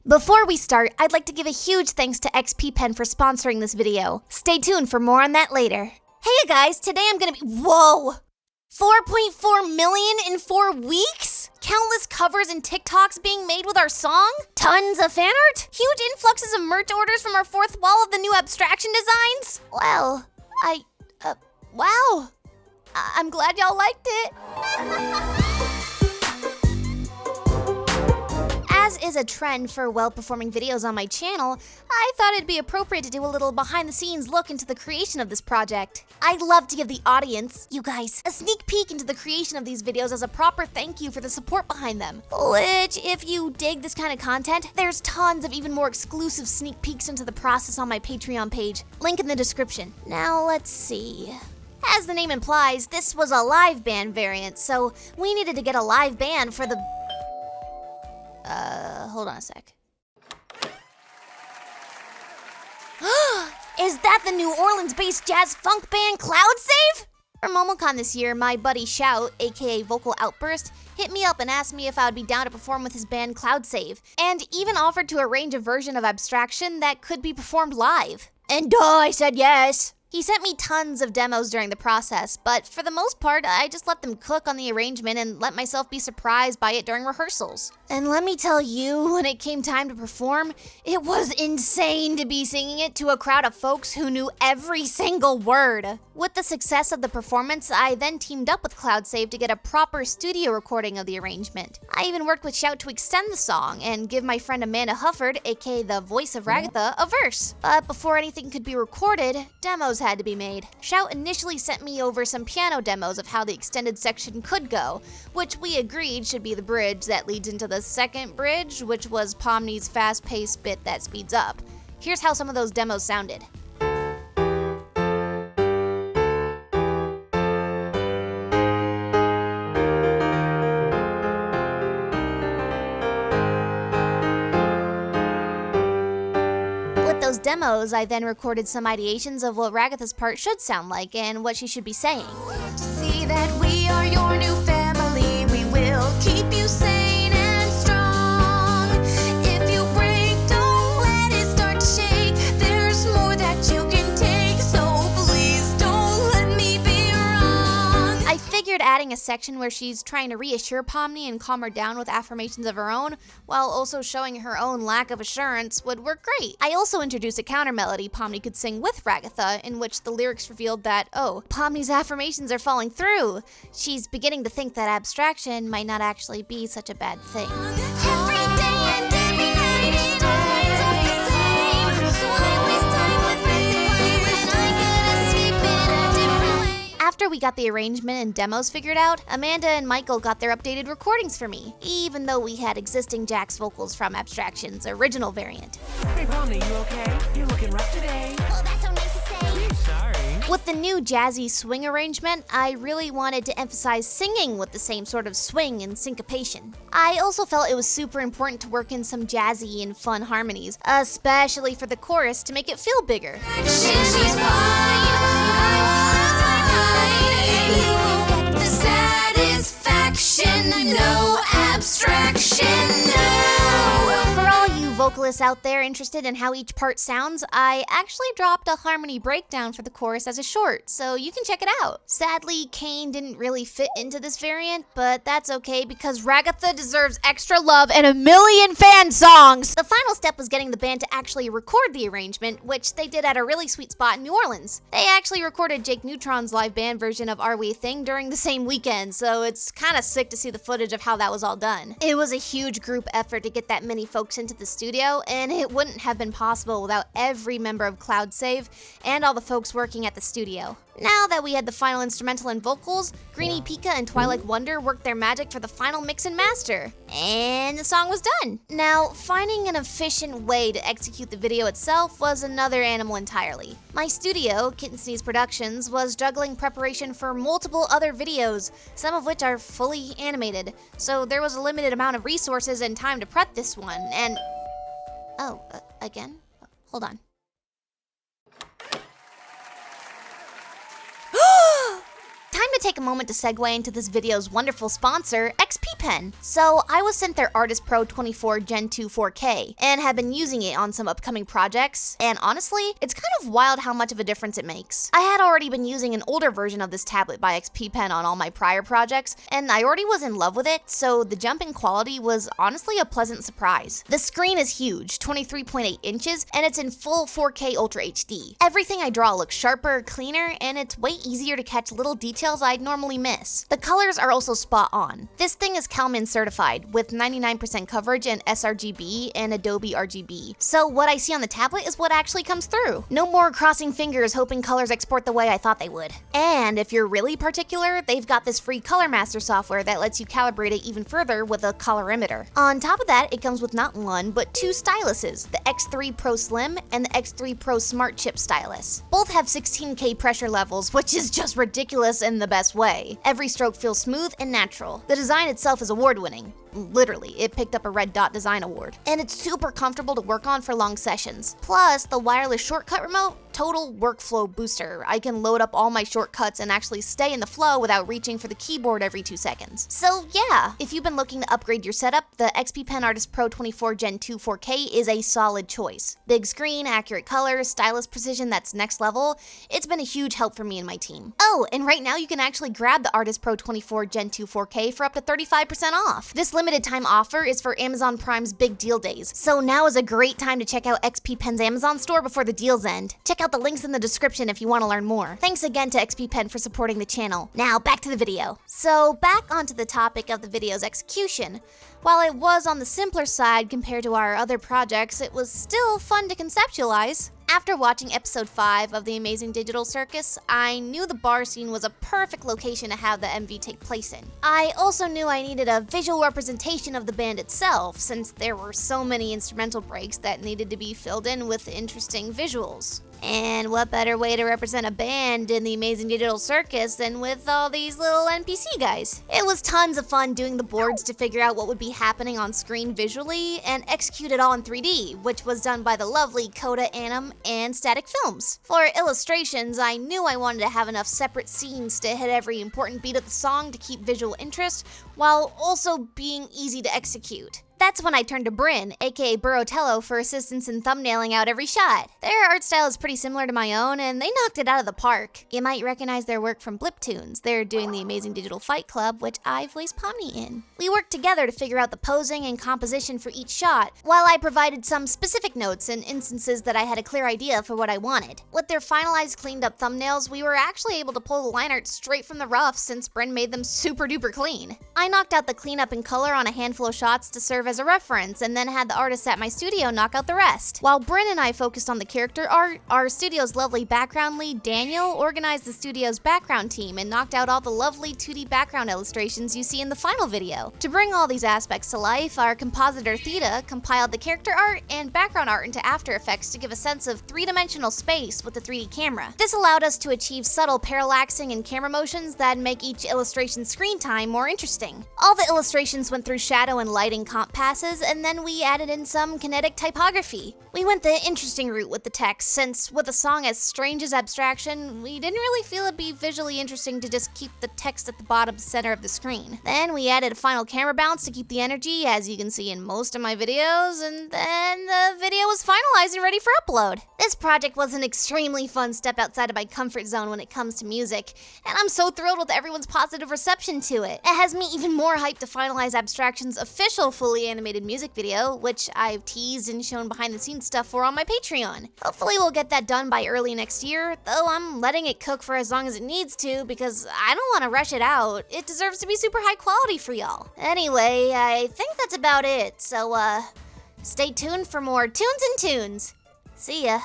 Before we start, I'd like to give a huge thanks to XPPEN for sponsoring this video. Stay tuned for more on that later. Hey guys, today I'm gonna be— whoa! 4.4 million in 4 weeks? Countless covers and TikToks being made with our song? Tons of fan art? Huge influxes of merch orders from our fourth wall of the new Abstraction designs? Well, wow. I'm glad y'all liked it. As is a trend for well-performing videos on my channel, I thought it'd be appropriate to do a little behind-the-scenes look into the creation of this project. I'd love to give the audience, you guys, a sneak peek into the creation of these videos as a proper thank you for the support behind them. Which, if you dig this kind of content, there's tons of even more exclusive sneak peeks into the process on my Patreon page. Link in the description. Now let's see. As the name implies, this was a live band variant, so we needed to get a live band for the— hold on a sec. Is that the New Orleans-based jazz funk band CloudSave? For MomoCon this year, my buddy Shout, aka Vocal Outburst, hit me up and asked me if I would be down to perform with his band CloudSave, and even offered to arrange a version of Abstraction that could be performed live. And I said yes. He sent me tons of demos during the process, but for the most part, I just let them cook on the arrangement and let myself be surprised by it during rehearsals. And let me tell you, when it came time to perform, it was insane to be singing it to a crowd of folks who knew every single word. With the success of the performance, I then teamed up with CloudSave to get a proper studio recording of the arrangement. I even worked with Shout to extend the song and give my friend Amanda Hufford, aka the voice of Ragatha, a verse. But before anything could be recorded, demos had to be made. Shout initially sent me over some piano demos of how the extended section could go, which we agreed should be the bridge that leads into the second bridge, which was Pomni's fast-paced bit that speeds up. Here's how some of those demos sounded. Those demos, I then recorded some ideations of what Ragatha's part should sound like and what she should be saying. See that we are your new family, we will keep you sane and strong. If you break, don't let it start to shake. There's more that you can take, so please don't let me be wrong. I figured adding a section where she's trying to reassure Pomni and calm her down with affirmations of her own, while also showing her own lack of assurance, would work great. I also introduced a counter melody Pomni could sing with Ragatha, in which the lyrics revealed that, oh, Pomni's affirmations are falling through. She's beginning to think that Abstraction might not actually be such a bad thing. After we got the arrangement and demos figured out, Amanda and Michael got their updated recordings for me, even though we had existing Jack's vocals from Abstraction's original variant. Hey Pomni, you okay? You're looking rough today. Oh, that's so nice to say. Sorry. With the new jazzy swing arrangement, I really wanted to emphasize singing with the same sort of swing and syncopation. I also felt it was super important to work in some jazzy and fun harmonies, especially for the chorus to make it feel bigger. She's fine. No abstraction, no. For all you vocalists out there interested in how each part sounds, I actually dropped a harmony breakdown for the chorus as a short, so you can check it out. Sadly, Kane didn't really fit into this variant, but that's okay because Ragatha deserves extra love and a million fan songs. The final step was getting the band to actually record the arrangement, which they did at a really sweet spot in New Orleans. They actually recorded Jake Neutron's live band version of Are We a Thing during the same weekend, so it's kind of sick to see the footage of how that was all done. It was a huge group effort to get that many folks into the studio, and it wouldn't have been possible without every member of CloudSave and all the folks working at the studio. Now that we had the final instrumental and vocals, Greenie Pika and Twilight Wonder worked their magic for the final mix and master, and the song was done. Now, finding an efficient way to execute the video itself was another animal entirely. My studio, KittenSneeze Productions, was juggling preparation for multiple other videos, some of which are fully animated, so there was a limited amount of resources and time to prep this one, and— again? Hold on. Time to take a moment to segue into this video's wonderful sponsor, XPPEN. XPPEN. So I was sent their Artist Pro 24 Gen 2 4K and have been using it on some upcoming projects, and honestly, it's kind of wild how much of a difference it makes. I had already been using an older version of this tablet by XPPEN on all my prior projects, and I already was in love with it, so the jump in quality was honestly a pleasant surprise. The screen is huge, 23.8 inches, and it's in full 4K Ultra HD. Everything I draw looks sharper, cleaner, and it's way easier to catch little details I'd normally miss. The colors are also spot on. This thing is Kalman certified with 99% coverage in sRGB and Adobe RGB. So what I see on the tablet is what actually comes through. No more crossing fingers hoping colors export the way I thought they would. And if you're really particular, they've got this free Color Master software that lets you calibrate it even further with a colorimeter. On top of that, it comes with not one, but two styluses, the X3 Pro Slim and the X3 Pro Smart Chip stylus. Both have 16K pressure levels, which is just ridiculous in the best way. Every stroke feels smooth and natural. The design itself is award-winning. Literally, it picked up a Red Dot Design Award. And it's super comfortable to work on for long sessions. Plus, the wireless shortcut remote, total workflow booster. I can load up all my shortcuts and actually stay in the flow without reaching for the keyboard every 2 seconds. So yeah, if you've been looking to upgrade your setup, the XPPEN Artist Pro 24 Gen 2 4K is a solid choice. Big screen, accurate colors, stylus precision that's next level. It's been a huge help for me and my team. Oh, and right now you can actually grab the Artist Pro 24 Gen 2 4K for up to 35% off. This limited time offer is for Amazon Prime's Big Deal Days, so now is a great time to check out XPPEN's Amazon store before the deals end. Check out the links in the description if you want to learn more. Thanks again to XPPEN for supporting the channel. Now back to the video. So back onto the topic of the video's execution. While it was on the simpler side compared to our other projects, it was still fun to conceptualize. After watching episode 5 of The Amazing Digital Circus, I knew the bar scene was a perfect location to have the MV take place in. I also knew I needed a visual representation of the band itself, since there were so many instrumental breaks that needed to be filled in with interesting visuals. And what better way to represent a band in The Amazing Digital Circus than with all these little NPC guys? It was tons of fun doing the boards to figure out what would be happening on screen visually and execute it all in 3D, which was done by the lovely Coda, Anim, and Static Films. For illustrations, I knew I wanted to have enough separate scenes to hit every important beat of the song to keep visual interest, while also being easy to execute. That's when I turned to Bryn, aka Burrotello, for assistance in thumbnailing out every shot. Their art style is pretty similar to my own, and they knocked it out of the park. You might recognize their work from Bliptoons. They're doing the Amazing Digital Fight Club, which I voiced Pomni in. We worked together to figure out the posing and composition for each shot, while I provided some specific notes in instances that I had a clear idea for what I wanted. With their finalized, cleaned up thumbnails, we were actually able to pull the line art straight from the rough since Bryn made them super duper clean. I knocked out the cleanup and color on a handful of shots to serve as a reference, and then had the artists at my studio knock out the rest. While Bryn and I focused on the character art, our studio's lovely background lead, Daniel, organized the studio's background team and knocked out all the lovely 2D background illustrations you see in the final video. To bring all these aspects to life, our compositor Theta compiled the character art and background art into After Effects to give a sense of three-dimensional space with the 3D camera. This allowed us to achieve subtle parallaxing and camera motions that make each illustration's screen time more interesting. All the illustrations went through shadow and lighting comp passes, and then we added in some kinetic typography. We went the interesting route with the text, since with a song as strange as Abstraction, we didn't really feel it'd be visually interesting to just keep the text at the bottom center of the screen. Then we added a final camera bounce to keep the energy, as you can see in most of my videos, and then the video was finalized and ready for upload. This project was an extremely fun step outside of my comfort zone when it comes to music, and I'm so thrilled with everyone's positive reception to it. It has me even more hyped to finalize Abstraction's official fully animated music video, which I've teased and shown behind the scenes stuff for on my Patreon. Hopefully we'll get that done by early next year, though I'm letting it cook for as long as it needs to because I don't want to rush it out. It deserves to be super high quality for y'all. Anyway, I think that's about it, so stay tuned for more tunes and tunes. See ya.